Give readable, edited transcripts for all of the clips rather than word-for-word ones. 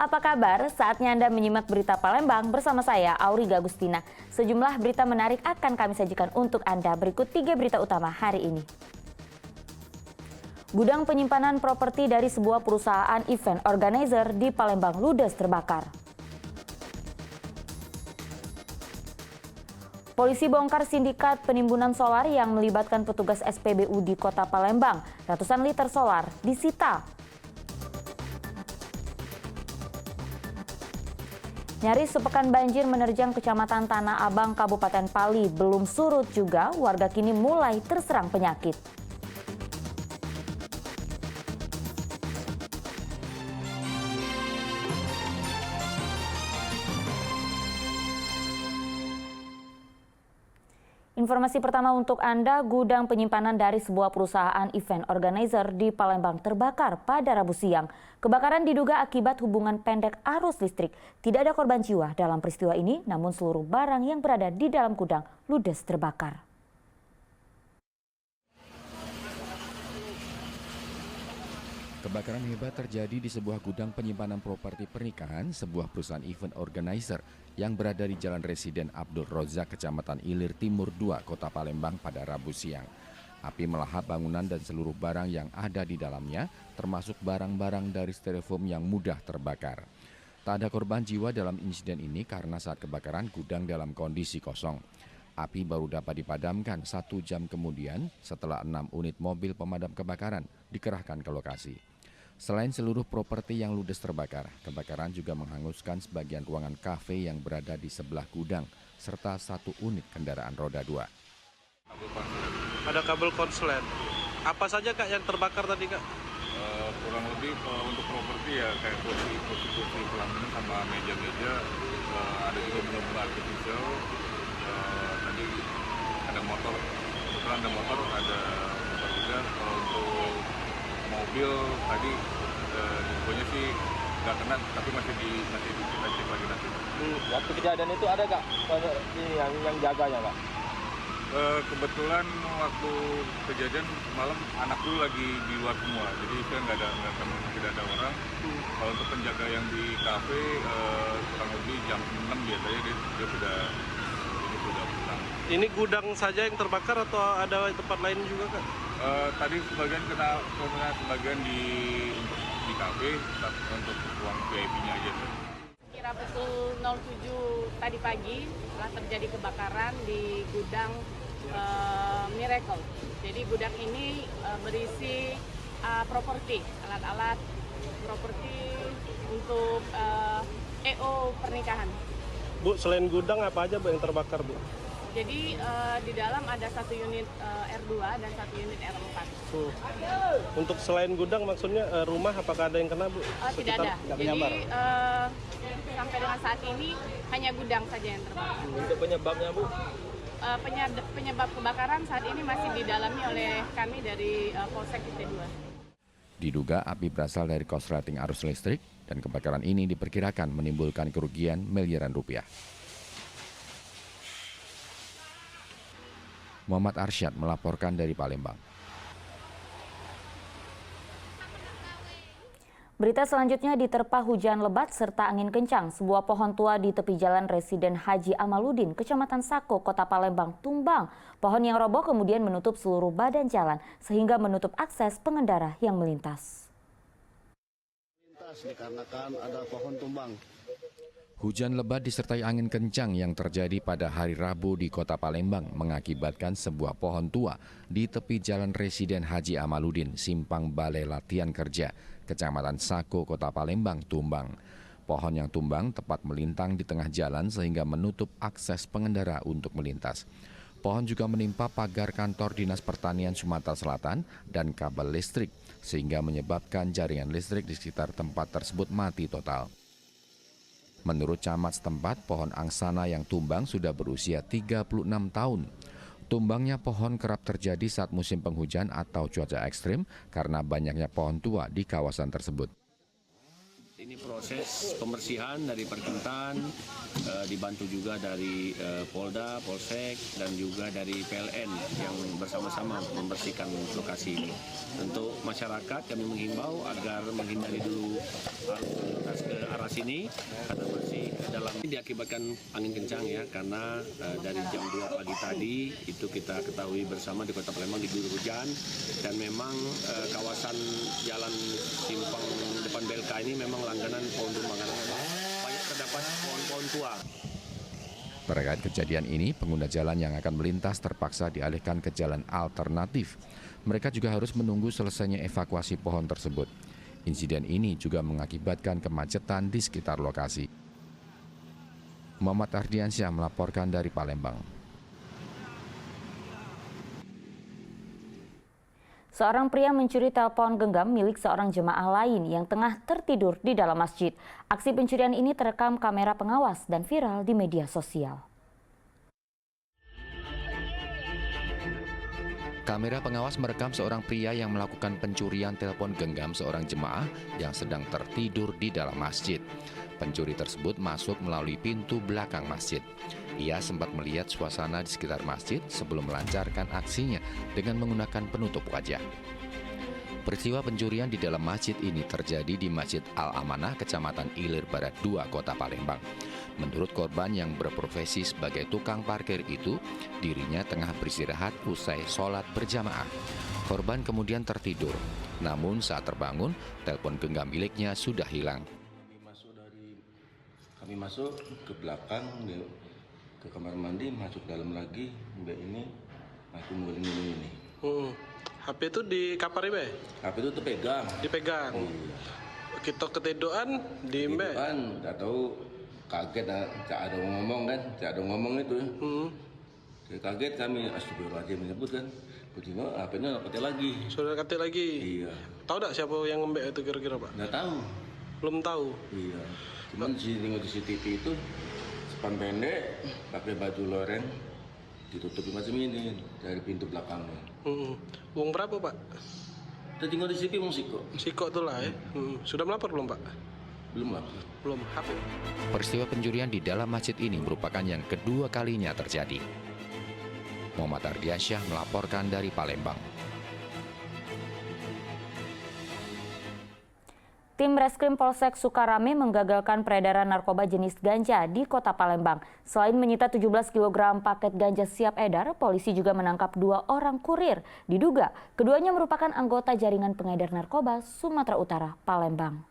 apa kabar? Saatnya Anda menyimak berita Palembang bersama saya, Auriga Agustina. Sejumlah berita menarik akan kami sajikan untuk Anda. Berikut 3 berita utama hari ini. Gudang penyimpanan properti dari sebuah perusahaan event organizer di Palembang ludes terbakar. Polisi bongkar sindikat penimbunan solar yang melibatkan petugas SPBU di Kota Palembang. Ratusan liter solar disita. Nyaris sepekan banjir menerjang Kecamatan Tanah Abang, Kabupaten Pali. Belum surut juga, warga kini mulai terserang penyakit. Informasi pertama untuk Anda, gudang penyimpanan dari sebuah perusahaan event organizer di Palembang terbakar pada Rabu siang. Kebakaran diduga akibat hubungan pendek arus listrik. Tidak ada korban jiwa dalam peristiwa ini, namun seluruh barang yang berada di dalam gudang ludes terbakar. Kebakaran hebat terjadi di sebuah gudang penyimpanan properti pernikahan sebuah perusahaan event organizer yang berada di Jalan Residen Abdul Rozak, Kecamatan Ilir Timur 2, Kota Palembang pada Rabu siang. Api melahap bangunan dan seluruh barang yang ada di dalamnya, termasuk barang-barang dari styrofoam yang mudah terbakar. Tak ada korban jiwa dalam insiden ini karena saat kebakaran gudang dalam kondisi kosong. Api baru dapat dipadamkan 1 jam kemudian setelah 6 unit mobil pemadam kebakaran dikerahkan ke lokasi. Selain seluruh properti yang ludes terbakar, kebakaran juga menghanguskan sebagian ruangan kafe yang berada di sebelah gudang, serta 1 unit kendaraan roda 2. Ada kabel konslet. Apa saja Kak yang terbakar tadi Kak? Kurang lebih untuk properti ya kayak kursi pelaminan sama meja-meja, ada juga benda-benda artificial, tadi ada motor, kebetulan ada motor juga. Kalau untuk mobil tadi infonya sih nggak kena, tapi masih kita cek lagi nanti. Waktu kejadian itu ada nggak ini yang jaganya Pak? Kebetulan waktu kejadian malam anak dulu lagi di luar semua, jadi saya tidak ada orang. Kalau untuk penjaga yang di kafe kurang lebih jam 6 biasanya dia sudah pulang. Ini gudang saja yang terbakar atau ada tempat lain juga Kak? Tadi sebagian kena sebagian di kafe, untuk ruang VIP-nya aja. Kira pukul 07 tadi pagi telah terjadi kebakaran di gudang Miracle. Jadi gudang ini berisi properti, alat-alat properti untuk EO pernikahan. Bu, selain gudang apa aja Bu yang terbakar Bu? Jadi di dalam ada 1 unit R2 dan 1 unit R4. Untuk selain gudang maksudnya rumah apakah ada yang kena Bu? Tidak ada. Jadi sampai dengan saat ini hanya gudang saja yang terbakar. Untuk penyebabnya Bu? Penyebab kebakaran saat ini masih didalami oleh kami dari Polsek IT2. Diduga api berasal dari korsleting arus listrik dan kebakaran ini diperkirakan menimbulkan kerugian miliaran rupiah. Muhammad Arsyad melaporkan dari Palembang. Berita selanjutnya diterpa hujan lebat serta angin kencang. Sebuah pohon tua di tepi jalan Residen Haji Amaludin, Kecamatan Sako, Kota Palembang, tumbang. Pohon yang roboh kemudian menutup seluruh badan jalan sehingga menutup akses pengendara yang melintas. Dikarenakan ada pohon tumbang. Hujan lebat disertai angin kencang yang terjadi pada hari Rabu di Kota Palembang mengakibatkan sebuah pohon tua di tepi jalan Residen Haji Amaludin, Simpang Balai Latihan Kerja, Kecamatan Sako, Kota Palembang, tumbang. Pohon yang tumbang tepat melintang di tengah jalan sehingga menutup akses pengendara untuk melintas. Pohon juga menimpa pagar kantor Dinas Pertanian Sumatera Selatan dan kabel listrik, sehingga menyebabkan jaringan listrik di sekitar tempat tersebut mati total. Menurut camat setempat, pohon angsana yang tumbang sudah berusia 36 tahun. Tumbangnya pohon kerap terjadi saat musim penghujan atau cuaca ekstrim karena banyaknya pohon tua di kawasan tersebut. Ini proses pembersihan dari Perkentan, dibantu juga dari Polda, Polsek, dan juga dari PLN yang bersama-sama membersihkan lokasi ini. Untuk masyarakat kami menghimbau agar menghindari dulu arus ke arah sini karena masih dalam diakibatkan angin kencang ya, karena dari jam 2 pagi tadi itu kita ketahui bersama di Kota Palembang diguyur hujan, dan memang kawasan jalan simpang depan BLK ini memang langganan pohon tumbangan, banyak terdapat pohon-pohon tua. Terkait kejadian ini, pengguna jalan yang akan melintas terpaksa dialihkan ke jalan alternatif. Mereka juga harus menunggu selesainya evakuasi pohon tersebut. Insiden ini juga mengakibatkan kemacetan di sekitar lokasi. Muhammad Ardiansyah melaporkan dari Palembang. Seorang pria mencuri telepon genggam milik seorang jemaah lain yang tengah tertidur di dalam masjid. Aksi pencurian ini terekam kamera pengawas dan viral di media sosial. Kamera pengawas merekam seorang pria yang melakukan pencurian telepon genggam seorang jemaah yang sedang tertidur di dalam masjid. Pencuri tersebut masuk melalui pintu belakang masjid. Ia sempat melihat suasana di sekitar masjid sebelum melancarkan aksinya dengan menggunakan penutup wajah. Peristiwa pencurian di dalam masjid ini terjadi di Masjid Al-Amanah, Kecamatan Ilir Barat 2, Kota Palembang. Menurut korban yang berprofesi sebagai tukang parkir itu, dirinya tengah beristirahat usai sholat berjamaah. Korban kemudian tertidur, namun saat terbangun, telepon genggam miliknya sudah hilang. Kami masuk ke belakang, ke kamar mandi, masuk dalam lagi, mbak ini, aku ini. HP itu di kamar Ibe? HP itu terpegang. Dipegang. Iya. Kita ketiduran di Ibe. Ketiduran, nggak tahu, kaget, tak ada ngomong itu. Saya kaget, kami astagfirullahaladzim menyebut kan, betul HP-nya nggak ketik lagi. Sudah ketik lagi? Iya. Tahu nggak siapa yang ngembek itu kira-kira Pak? Nggak tahu. Belum tahu? Iya. Cuman di CCTV itu sepan pendek, pakai baju loren, ditutupi macam ini dari pintu belakangnya. Uang berapa Pak? Kita tinggal di CCTV Siko. Siko tuh lah ya. Sudah melapor belum Pak? Belum lah. Belum. HP. Peristiwa pencurian di dalam masjid ini merupakan yang kedua kalinya terjadi. Muhammad Ardiansyah melaporkan dari Palembang. Tim Reskrim Polsek Sukarame menggagalkan peredaran narkoba jenis ganja di Kota Palembang. Selain menyita 17 kg paket ganja siap edar, polisi juga menangkap 2 orang kurir. Diduga keduanya merupakan anggota jaringan pengedar narkoba Sumatera Utara, Palembang.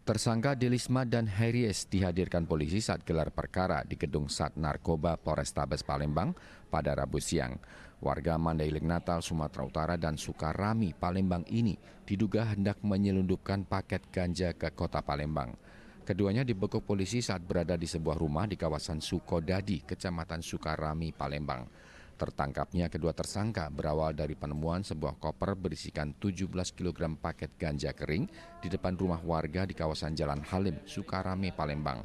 Tersangka Delisma dan Heries dihadirkan polisi saat gelar perkara di Gedung Sat Narkoba Polrestabes Palembang pada Rabu siang. Warga Mandailing Natal, Sumatera Utara dan Sukarami, Palembang ini diduga hendak menyelundupkan paket ganja ke Kota Palembang. Keduanya dibekuk polisi saat berada di sebuah rumah di kawasan Sukodadi, Kecamatan Sukarami, Palembang. Tertangkapnya kedua tersangka berawal dari penemuan sebuah koper berisikan 17 kg paket ganja kering di depan rumah warga di kawasan Jalan Halim, Sukarami, Palembang.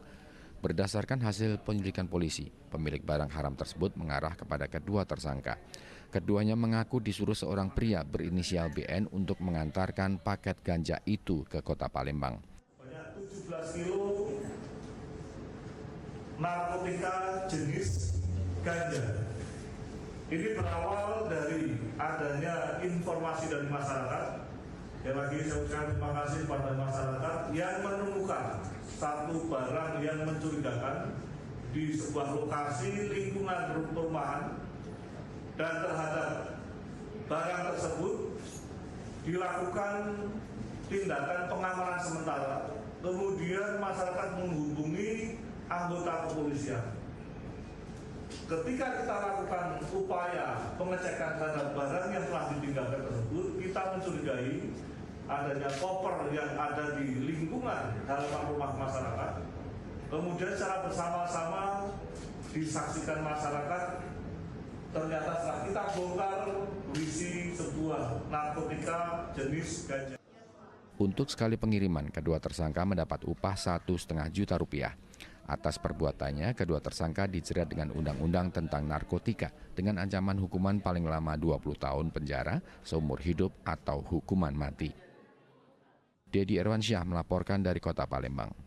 Berdasarkan hasil penyelidikan polisi, pemilik barang haram tersebut mengarah kepada kedua tersangka. Keduanya mengaku disuruh seorang pria berinisial BN untuk mengantarkan paket ganja itu ke Kota Palembang. Banyak 17 kilo narkotika jenis ganja. Ini berawal dari adanya informasi dari masyarakat. Yang lagi saya ucapkan terima kasih kepada masyarakat yang menemukan satu barang yang mencurigakan di sebuah lokasi lingkungan perumahan, dan terhadap barang tersebut dilakukan tindakan pengamanan sementara. Kemudian masyarakat menghubungi anggota kepolisian. Ketika kita lakukan upaya pengecekan terhadap barang yang telah ditinggalkan tersebut, kita mencurigai adanya koper yang ada di lingkungan halaman rumah masyarakat. Kemudian secara bersama-sama disaksikan masyarakat, ternyata setelah kita bongkar berisi sebuah narkotika jenis ganja. Untuk sekali pengiriman, kedua tersangka mendapat upah 1,5 juta rupiah. Atas perbuatannya, kedua tersangka dijerat dengan undang-undang tentang narkotika dengan ancaman hukuman paling lama 20 tahun penjara, seumur hidup atau hukuman mati. Dedi Irwansyah melaporkan dari Kota Palembang.